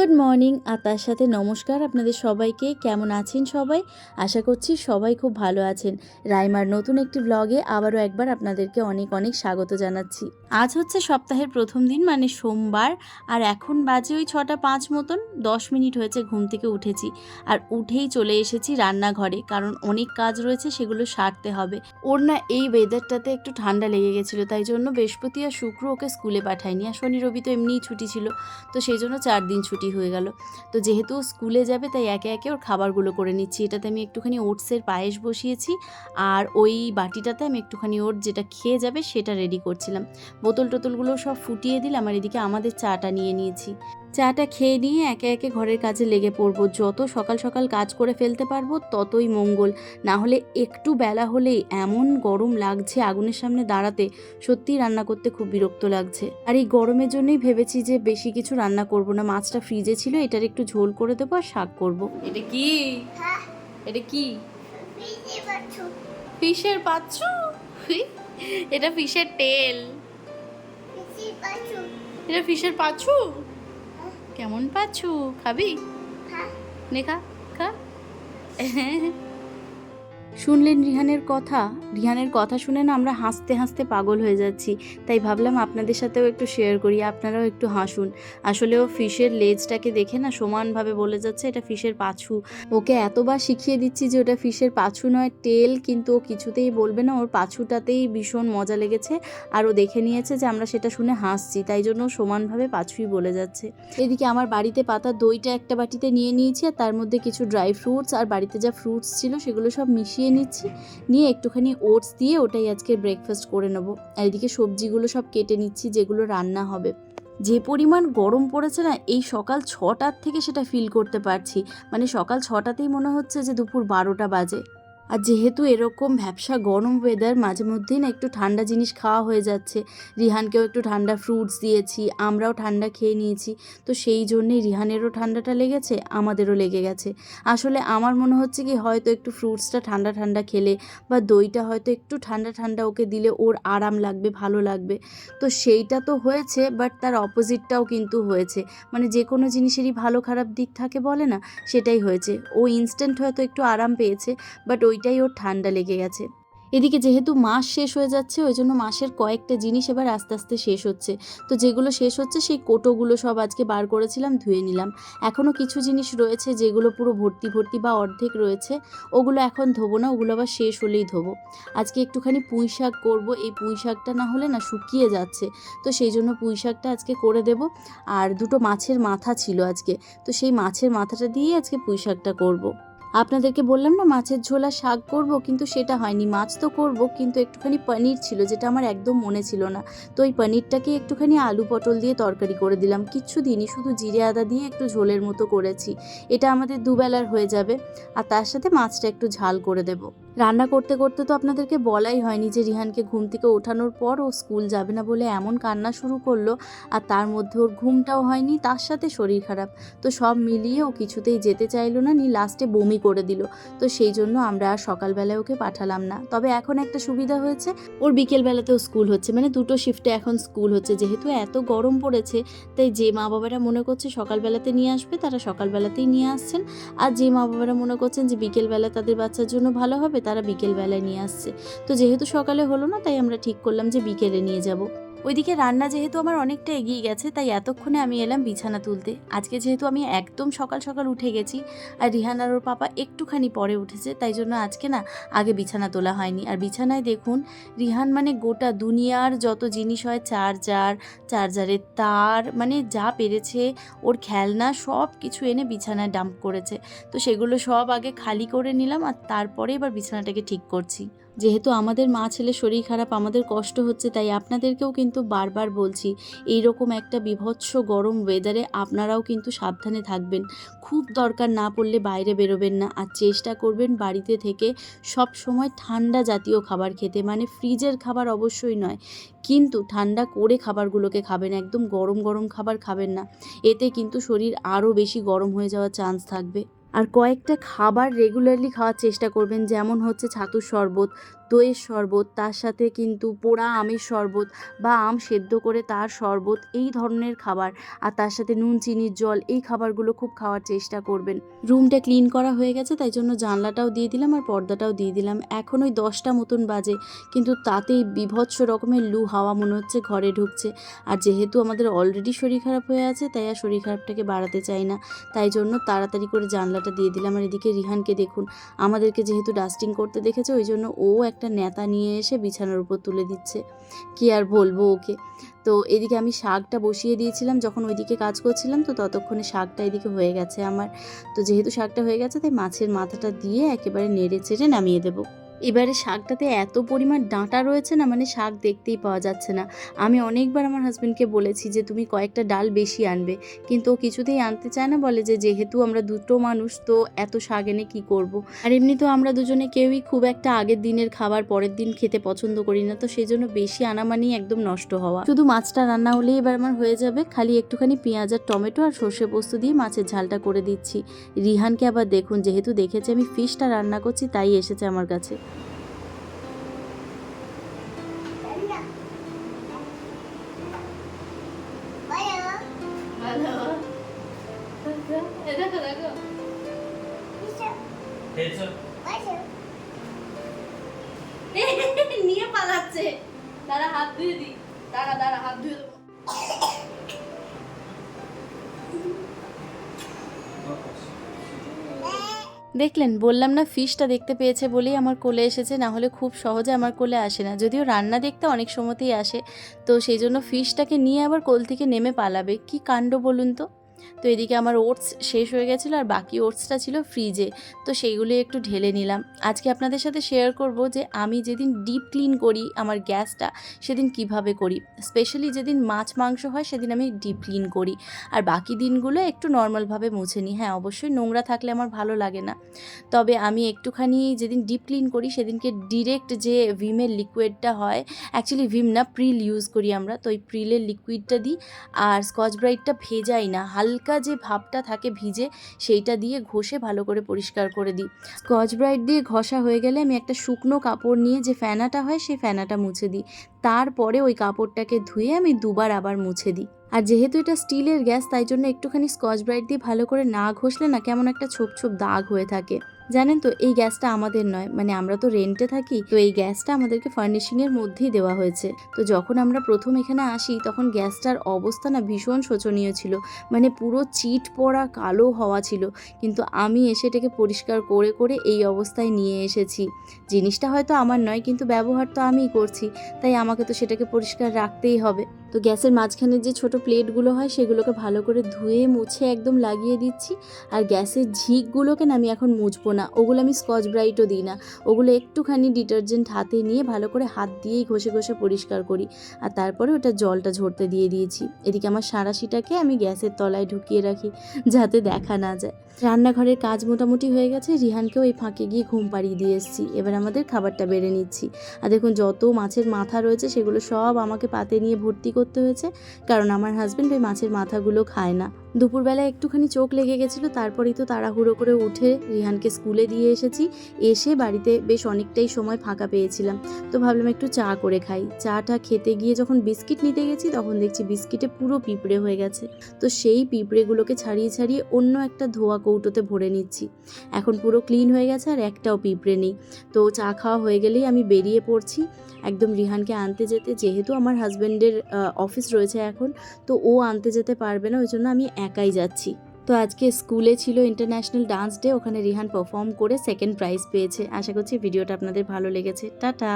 Good morning আর তার সাথে নমস্কার আপনাদের সবাইকে। কেমন আছেন সবাই? আশা করছি সবাই খুব ভালো আছেন। রাইমার নতুন একটি ব্লগে আবারও একবার আপনাদেরকে অনেক অনেক স্বাগত জানাচ্ছি। আজ হচ্ছে সপ্তাহের প্রথম দিন, মানে সোমবার, আর এখন বাজে ওই 6:05 মতন। 10 মিনিট হয়েছে ঘুম থেকে উঠেছি, আর উঠেই চলে এসেছি রান্নাঘরে, কারণ অনেক কাজ রয়েছে, সেগুলো সারতে হবে। ওর না এই ওয়েদারটাতে একটু ঠান্ডা লেগে গেছিলো, তাই জন্য বৃহস্পতি আর শুক্র ওকে স্কুলে পাঠায়নি, আর শনি রবি তো এমনিই ছুটি ছিল, তো সেই জন্য 4 দিন ছুটি হয়ে গেল। তো যেহেতু স্কুলে যাবে তাই একে একে ওর খাবারগুলো করে নিচ্ছি। এটাতে আমি একটুখানি ওটসের পায়েস বসিয়েছি, আর ওই বাটিটাতে আমি একটুখানি ওর যেটা খেয়ে যাবে সেটা রেডি করছিলাম। বোতল টোতলগুলো সব ফুটিয়ে দিলাম, আর এদিকে আমাদের চাটা নিয়ে নিয়েছি। চাটা খেয়ে নিয়ে একে একে ঘরের কাজে লেগে পড়বো। যত সকাল সকাল কাজ করে ফেলতে পারবো ততই মঙ্গল। না হলে একটু বেলা হলেই এমন গরম লাগছে আগুনের সামনে দাঁড়াতে, সত্যিই রান্না করতে খুব বিরক্ত লাগছে। আর এই গরমের জন্যই ভেবেছি যে বেশি কিছু রান্না করব না। মাছটা ফ্রিজে ছিল, এটার একটু ঝোল করে দেবো আর শাক করবো। এটা কি? এটা কি? ফিশের পাচ্ছু? এটা ফিশের তেল। এটা ফিশের পাচ্ছু। কেমন পাচ্ছু? খাবি? নে খা খা। শুনলেন রিহানের কথা? রিহানের কথা শুনে না আমরা হাসতে হাসতে পাগল হয়ে যাচ্ছি, তাই ভাবলাম আপনাদের সাথেও একটু শেয়ার করি, আপনারাও একটু হাসুন। আসলে ও ফিশের লেজটাকে দেখে না সমানভাবে বলে যাচ্ছে এটা ফিশের পাছু। ওকে এতবার শিখিয়ে দিচ্ছি যে ওটা ফিশের পাছু নয়, টেল, কিন্তু ও কিছুতেই বলবে না। ওর পাছুটাতেই ভীষণ মজা লেগেছে, আর ও দেখে নিয়েছে যে আমরা সেটা শুনে হাসছি, তাই জন্য সমানভাবে পাছুই বলে যাচ্ছে। এদিকে আমার বাড়িতে পাতা দইটা একটা বাটিতে নিয়ে নিয়েছি, আর তার মধ্যে কিছু ড্রাই ফ্রুটস আর বাড়িতে যা ফ্রুটস ছিল সেগুলো সব মিশিয়ে নিচ্ছি। নিয়ে একটুখানি ওটস দিয়ে ওটাই আজকে ব্রেকফাস্ট করে নেব। আর এদিকে সবজিগুলো সব কেটে নিচ্ছি যেগুলো রান্না হবে। যে পরিমাণ গরম পড়েছে না, এই সকাল 6টার থেকে সেটা ফিল করতে পারছি। মানে সকাল 6টাতেই মনে হচ্ছে যে দুপুর 12টা বাজে। আর যেহেতু এরকম ভ্যাপসা গরম ওয়েদার, মাঝে মধ্যেই না একটু ঠান্ডা জিনিস খাওয়া হয়ে যাচ্ছে। রিহানকেও একটু ঠান্ডা ফ্রুটস দিয়েছি, আমরাও ঠান্ডা খেয়ে নিয়েছি। তো সেই জন্যেই রিহানেরও ঠান্ডাটা লেগেছে, আমাদেরও লেগে গেছে। আসলে আমার মনে হচ্ছে কি হয়তো একটু ফ্রুটসটা ঠান্ডা ঠান্ডা খেলে বা দইটা হয়তো একটু ঠান্ডা ঠান্ডা ওকে দিলে ওর আরাম লাগবে, ভালো লাগবে। তো সেইটা তো হয়েছে, বাট তার অপোজিটটাও কিন্তু হয়েছে। মানে যে কোনো জিনিসেরই ভালো খারাপ দিক থাকে বলে না, সেটাই হয়েছে। ও ইনস্ট্যান্ট হয়তো একটু আরাম পেয়েছে, বাট ওইটাই ওর ঠান্ডা লেগে গেছে। এদিকে যেহেতু মাস শেষ হয়ে যাচ্ছে, ওই জন্য মাসের কয়েকটা জিনিস এবার আস্তে আস্তে শেষ হচ্ছে। তো যেগুলো শেষ হচ্ছে সেই কোটোগুলো সব আজকে বার করেছিলাম, ধুয়ে নিলাম। এখনও কিছু জিনিস রয়েছে যেগুলো পুরো ভর্তি ভর্তি বা অর্ধেক রয়েছে, ওগুলো এখন ধোবো না, ওগুলো আবার শেষ হলেই ধোবো। আজকে একটুখানি পুঁই শাক করবো। এই পুঁই শাকটা না হলে না শুকিয়ে যাচ্ছে, তো সেই জন্য পুঁই শাকটা আজকে করে দেব। আর দুটো মাছের মাথা ছিল আজকে, তো সেই মাছের মাথাটা দিয়ে আজকে পুঁই শাকটা করবো। আপনাদেরকে বললাম না মাছের ঝোল আর শাক করবো, কিন্তু সেটা হয়নি। মাছ তো করবো, কিন্তু একটুখানি পনির ছিল যেটা আমার একদম মনে ছিল না। তো ওই পনিরটাকে একটুখানি আলু পটল দিয়ে তরকারি করে দিলাম। কিচ্ছু দিইনি, শুধু জিরে আদা দিয়ে একটু ঝোলের মতো করেছি। এটা আমাদের দুবেলার হয়ে যাবে, আর তার সাথে মাছটা একটু ঝাল করে দেব। রান্না করতে করতে তো আপনাদেরকে বলাই হয়নি যে রিহানকে ঘুম থেকে ওঠানোর পর ও স্কুল যাবে না বলে এমন কান্না শুরু করলো, আর তার মধ্যে ওর ঘুমটাও হয়নি, তার সাথে শরীর খারাপ। তো সব মিলিয়ে ও কিছুতেই যেতে চাইলো না, লাস্টে বমি করে দিল। তো সেই জন্য আমরা আর সকালবেলায় ওকে পাঠালাম না। তবে এখন একটা সুবিধা হয়েছে, ওর বিকেলবেলাতেও স্কুল হচ্ছে, মানে দুটো শিফটে এখন স্কুল হচ্ছে। যেহেতু এত গরম পড়েছে, তাই যে মা বাবারা মনে করছে সকালবেলাতে নিয়ে আসবে তারা সকালবেলাতেই নিয়ে আসছেন, আর যে মা বাবারা মনে করছেন যে বিকেলবেলা তাদের বাচ্চার জন্য ভালো হবে তারা বিকেলবেলায় নিয়ে আসছে। তো যেহেতু সকালে হলো না, তাই আমরা ঠিক করলাম যে বিকেলে নিয়ে যাব। ওইদিকে রান্না যেহেতু আমার অনেকটা এগিয়ে গেছে, তাই এতক্ষণে আমি এলাম বিছানা তুলতে। আজকে যেহেতু আমি একদম সকাল সকাল উঠে গেছি, আর রিহান আর ওর পাপা একটুখানি পরে উঠেছে, তাই জন্য আজকে না আগে বিছানা তোলা হয়নি। আর বিছানায় দেখুন, রিহান মানে গোটা দুনিয়ার যত জিনিস হয়, চার্জার, চার্জারের তার, মানে যা পেরেছে ওর খেলনা সব কিছু এনে বিছানায় ডাম্প করেছে। তো সেগুলো সব আগে খালি করে নিলাম, আর তারপরে এবার বিছানাটাকে ঠিক করছি। যেহেতু আমাদের মা ছেলে শরীর খারাপ, আমাদের কষ্ট হচ্ছে, তাই আপনাদেরকেও কিন্তু বারবার বলছি, এইরকম একটা বীভৎস গরম ওয়েদারে আপনারাও কিন্তু সাবধানে থাকবেন। খুব দরকার না পড়লে বাইরে বেরোবেন না, আর চেষ্টা করবেন বাড়িতে থেকে সব সময় ঠান্ডা জাতীয় খাবার খেতে। মানে ফ্রিজের খাবার অবশ্যই নয়, কিন্তু ঠান্ডা করে খাবারগুলোকে খাবেন, একদম গরম গরম খাবার খাবেন না। এতে কিন্তু শরীর আরও বেশি গরম হয়ে যাওয়ার চান্স থাকবে। আর কয়েকটা খাবার রেগুলারলি খাওয়ার চেষ্টা করবেন, যেমন হচ্ছে ছাতুর শরবত। দইয়ের শরবত, তার সাথে কিন্তু পোড়া আমের শরবত বা আম সেদ্ধ করে তার শরবত, এই ধরনের খাবার, আর তার সাথে নুন চিনির জল, এই খাবারগুলো খুব খাওয়ার চেষ্টা করবেন। রুমটা ক্লিন করা হয়ে গেছে, তাই জন্য জানলাটাও দিয়ে দিলাম আর পর্দাটাও দিয়ে দিলাম। এখন ওই 10টা মতন বাজে, কিন্তু তাতেই বীভৎস রকমের লু হাওয়া মনে হচ্ছে ঘরে ঢুকছে। আর যেহেতু আমাদের অলরেডি শরীর খারাপ হয়ে আছে, তাই আর শরীর খারাপটাকে বাড়াতে চাই না, তাই জন্য তাড়াতাড়ি করে জানলাটা দিয়ে দিলাম। আর এদিকে রিহানকে দেখুন, আমাদেরকে যেহেতু ডাস্টিং করতে দেখেছে, ওই জন্য ও একটা নেতা নিয়ে এসে বিছানার উপর তুলে দিচ্ছে। কি আর বলবো ওকে। তো এদিকে আমি শাকটা বসিয়ে দিয়েছিলাম যখন ওইদিকে কাজ করছিলাম, তো ততক্ষণে শাকটা এদিকে হয়ে গেছে আমার। তো যেহেতু শাকটা হয়ে গেছে, তাই মাছের মাথাটা দিয়ে একেবারে নেড়ে চেড়ে নামিয়ে দেবো। এবারে শাকটাতে এত পরিমাণ ডাঁটা রয়েছে না, মানে শাক দেখতেই পাওয়া যাচ্ছে না। আমি অনেকবার আমার হাজব্যান্ডকে বলেছি যে তুমি কয়েকটা ডাল বেশি আনবে, কিন্তু ও কিছুতেই আনতে চায় না, বলে যে যেহেতু আমরা দুটো মানুষ, তো এত শাক এনে কী করব। আর এমনিতেও আমরা দুজনে কেউই খুব একটা আগের দিনের খাবার পরের দিন খেতে পছন্দ করি না, তো সেই জন্য বেশি আনা মানেই একদম নষ্ট হওয়া। শুধু মাছটা রান্না হলেই এবার আমার হয়ে যাবে, খালি একটুখানি পেঁয়াজ আর টমেটো আর সর্ষে পোস্ত দিয়ে মাছের ঝালটা করে দিচ্ছি। রিহানকে আবার দেখুন, যেহেতু দেখেছে আমি ফিশটা রান্না করছি, তাই এসেছে আমার কাছে। নিয়ে পালাচ্ছে, তারা হাত ধুয়ে দি, দাঁড়া হাত ধুয়ে দেবো। দেখলেন, বললাম না ফিশটা দেখতে পেয়েছে বলেই আমার কোলে এসেছে, না হলে খুব সহজে আমার কোলে আসে না। যদিও রান্না দেখতে অনেক সময়তেই আসে, তো সেই জন্য ফিশটাকে নিয়ে আবার কোল থেকে নেমে পালাবে, কি কাণ্ড বলুন তো। তো এদিকে আমার ওটস শেষ হয়ে গেছিলো, আর বাকি ওটসটা ছিল ফ্রিজে, তো সেইগুলি একটু ঢেলে নিলাম। আজকে আপনাদের সাথে শেয়ার করব যে আমি যেদিন ডিপ ক্লিন করি আমার গ্যাসটা, সেদিন কিভাবে করি। স্পেশালি যেদিন মাছ মাংস হয় সেদিন আমি ডিপ ক্লিন করি, আর বাকি দিনগুলো একটু নর্মালভাবে মুছে নিই। হ্যাঁ, অবশ্যই নোংরা থাকলে আমার ভালো লাগে না, তবে আমি একটুখানি যেদিন ডিপ ক্লিন করি সেদিনকে ডিরেক্ট যে ভিমের লিকুইডটা হয়, অ্যাকচুয়ালি ভিম না, প্রিল ইউজ করি আমরা, তো ওই প্রিলের লিকুইডটা দিই, আর স্কচ ব্রাইটটা ভেজাই না, হালকা যে ভাবটা থাকে ভিজে, সেইটা দিয়ে ঘষে ভালো করে পরিষ্কার করে দিই। স্কচ ব্রাইট দিয়ে ঘষা হয়ে গেলে আমি একটা শুকনো কাপড় নিয়ে যে ফেনাটা হয় সেই ফেনাটা মুছে দিই, তারপরে ওই কাপড়টাকে ধুয়ে আমি দুবার আবার মুছে দিই। আর যেহেতু এটা স্টিলের গ্যাস, তাই জন্য একটুখানি স্কচ ব্রাইট দিয়ে ভালো করে না ঘষলে না কেমন একটা ছোপ ছোপ দাগ হয়ে থাকে। জানেন তো, এই গ্যাসটা আমাদের নয়, মানে আমরা তো রেন্টে থাকি, তো এই গ্যাসটা আমাদেরকে ফার্নিশিংয়ের মধ্যেই দেওয়া হয়েছে। তো যখন আমরা প্রথম এখানে আসি, তখন গ্যাসটার অবস্থা না ভীষণ শোচনীয় ছিল, মানে পুরো চিট পড়া কালো হওয়া ছিল, কিন্তু আমি এসে এটাকে পরিষ্কার করে করে এই অবস্থায় নিয়ে এসেছি। জিনিসটা হয়তো আমার নয়, কিন্তু ব্যবহার তো আমিই করছি, তাই আমাকে তো সেটাকে পরিষ্কার রাখতেই হবে। তো গ্যাসের মাঝখানে যে ছোট প্লেটগুলো হয়, সেগুলোকে ভালো করে ধুয়ে মুছে একদম লাগিয়ে দিচ্ছি। আর গ্যাসের ঝিকগুলোকে না আমি এখন মুছবো না, ওগুলো আমি স্কচ ব্রাইটও দিই না, ওগুলো একটুখানি ডিটারজেন্ট হাতে নিয়ে ভালো করে হাত দিয়েই ঘষে ঘষে পরিষ্কার করি, আর তারপরে ওটা জলটা ঝরতে দিয়ে দিয়েছি। এদিকে আমার সাঁড়াশিটাকে আমি গ্যাসের তলায় ঢুকিয়ে রাখি, যাতে দেখা না যায়। রান্নাঘরের কাজ মোটামুটি হয়ে গেছে, রিহানকেও এই ফাঁকে গিয়ে ঘুম পাড়িয়ে দিয়ে এসেছি। এবার আমাদের খাবারটা বেড়ে নিচ্ছি। আর দেখুন, যত মাছের মাথা রয়েছে সেগুলো সব আমাকে পাতে নিয়ে ভর্তি করতে হয়েছে, কারণ আমার হাজব্যান্ড ওই মাছের মাথাগুলো খায় না। দুপুরবেলা একটুখানি চোখ লেগে গেছিলো, তারপরেই তো তাড়াহুড়ো করে উঠে রিহানকে স্কুলে দিয়ে এসেছি। এসে বাড়িতে বেশ অনেকটাই সময় ফাঁকা পেয়েছিলাম, তো ভাবলাম একটু চা করে খাই। চাটা খেতে গিয়ে যখন বিস্কিট নিতে গেছি, তখন দেখছি বিস্কিটে পুরো পিঁপড়ে হয়ে গেছে। তো সেই পিঁপড়েগুলোকে ছাড়িয়ে ছাড়িয়ে অন্য একটা ধোয়া কৌটোতে ভরে নিচ্ছি। এখন পুরো ক্লিন হয়ে গেছে, আর একটাও পিঁপড়ে নেই। তো চা খাওয়া হয়ে গেলেই আমি বেরিয়ে পড়ছি একদম রিহানকে আনতে যেতে। যেহেতু আমার হাজব্যান্ডের অফিস রয়েছে এখন, তো ও আনতে যেতে পারবে না, ওই জন্য আমি একাই যাচ্ছি। তো আজকে স্কুলে ছিল ইন্টারন্যাশনাল ডান্স ডে, ওখানে রিহান পারফর্ম করে সেকেন্ড প্রাইজ পেয়েছে। আশা করছি ভিডিওটা আপনাদের ভালো লেগেছে। টাটা।